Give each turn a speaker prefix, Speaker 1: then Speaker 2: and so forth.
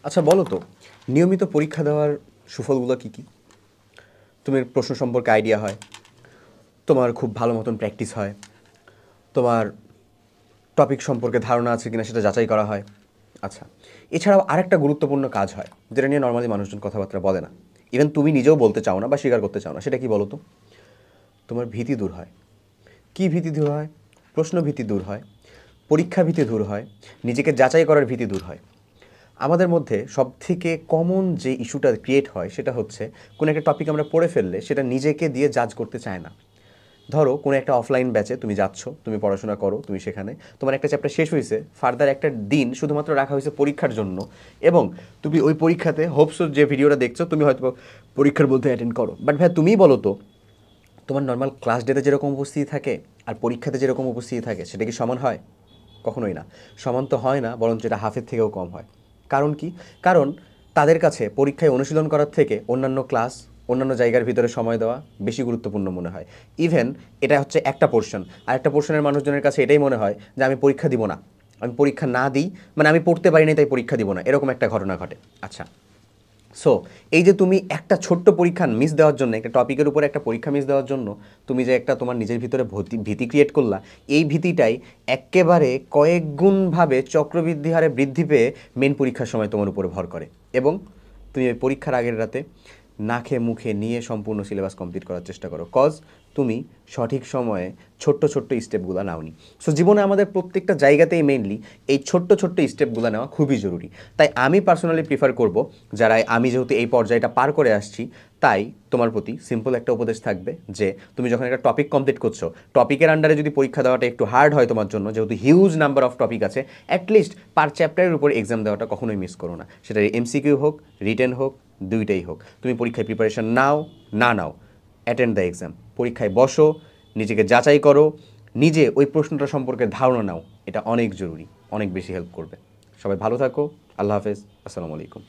Speaker 1: আচ্ছা বলো তো, নিয়মিত পরীক্ষা দেওয়ার সুফলগুলো কী কী? তোমার প্রশ্ন সম্পর্কে আইডিয়া হয়, তোমার খুব ভালো মতন প্র্যাকটিস হয়, তোমার টপিক সম্পর্কে ধারণা আছে কিনা সেটা যাচাই করা হয়। আচ্ছা, এছাড়াও আরেকটা গুরুত্বপূর্ণ কাজ হয় যেটা নিয়ে নর্মালি মানুষজন কথাবার্তা বলে না, ইভেন তুমি নিজেও বলতে চাও না বা স্বীকার করতে চাও না। সেটা কি বলো তো? তোমার ভীতি দূর হয়। কী ভীতি দূর হয়? প্রশ্ন ভীতি দূর হয়, পরীক্ষা ভীতি দূর হয়, নিজেকে যাচাই করার ভীতি দূর হয়। আমাদের মধ্যে সবথেকে কমন যে ইস্যুটা ক্রিয়েট হয় সেটা হচ্ছে কোনো একটা টপিক আমরা পড়ে ফেললে সেটা নিজেকে দিয়ে জাজ করতে চায় না। ধরো কোনো একটা অফলাইন ব্যাচে তুমি যাচ্ছ, তুমি পড়াশোনা করো, তুমি সেখানে তোমার একটা চ্যাপ্টার শেষ হয়েছে, ফার্দার একটা দিন শুধুমাত্র রাখা হয়েছে পরীক্ষার জন্য, এবং তুমি ওই পরীক্ষাতে হোপসো যে ভিডিওটা দেখছো তুমি হয়তো পরীক্ষার মধ্যে অ্যাটেন্ড করো, বাট ভাই তুমি বলো তো, তোমার নর্মাল ক্লাস ডেতে যেরকম উপস্থিতি থাকে আর পরীক্ষাতে যেরকম উপস্থিতি থাকে সেটা কি সমান হয়? কখনোই না। সমান তো হয় না, বরঞ্চ এটা হাফের থেকেও কম হয়। কারণ কি? কারণ তাদের কাছে পরীক্ষায় অনুশীলন করার থেকে অন্যান্য ক্লাস, অন্যান্য জায়গার ভিতরে সময় দেওয়া বেশি গুরুত্বপূর্ণ মনে হয়। ইভেন এটা হচ্ছে একটা পোর্শন, আর একটা পোর্শনের মানুষজনের কাছে এটাই মনে হয় যে আমি পরীক্ষা দিব না, আমি পরীক্ষা না দিই মানে আমি পড়তে পারি না তাই পরীক্ষা দিব না, এরকম একটা ঘটনা ঘটে। আচ্ছা, সো এই যে তুমি একটা ছোট্ট পরীক্ষা মিস দেওয়ার জন্য, একটা টপিকের উপরে একটা পরীক্ষা মিস দেওয়ার জন্য তুমি যে একটা তোমার নিজের ভিতরে ভীতি ক্রিয়েট করলা, এই ভীতিটাই একেবারে কয়েক গুণভাবে চক্রবৃদ্ধি হারে বৃদ্ধি পেয়ে মেন পরীক্ষার সময় তোমার উপরে ভর করে, এবং তুমি ওই পরীক্ষার আগের রাতে নাকে মুখে নিয়ে সম্পূর্ণ সিলেবাস কমপ্লিট করার চেষ্টা করো, কজ তুমি সঠিক সময়ে ছোট্ট ছোট্ট স্টেপগুলো নাওনি। সো জীবনে আমাদের প্রত্যেকটা জায়গাতেই মেইনলি এই ছোট্ট ছোট্ট স্টেপগুলো নেওয়া খুবই জরুরি। তাই আমি পার্সোনালি প্রিফার করব, যারা আমি যেহেতু এই পর্যায়টা পার করে আসছি, তাই তোমার প্রতি সিম্পল একটা উপদেশ থাকবে যে তুমি যখন একটা টপিক কমপ্লিট করছো, টপিকের আন্ডারে যদি পরীক্ষা দেওয়াটা একটু হার্ড হয় তোমার জন্য, যেহেতু হিউজ নাম্বার অফ টপিক আছে, অ্যাটলিস্ট পার চ্যাপ্টারের উপর এক্সাম দেওয়াটা কখনোই মিস করো না। সেটা এমসিকিউ হোক, রিটেন হোক, দুইটাই হোক। তুমি পরীক্ষায় প্রিপারেশন নাও না নাও, অ্যাটেন্ড দ্য এক্সাম, পরীক্ষায় বসো, নিজেকে যাচাই করো, নিজে ওই প্রশ্নটা সম্পর্কে ধারণা নাও। এটা অনেক জরুরি, অনেক বেশি হেল্প করবে। সবাই ভালো থাকো। আল্লাহ হাফেজ। আসসালামু আলাইকুম।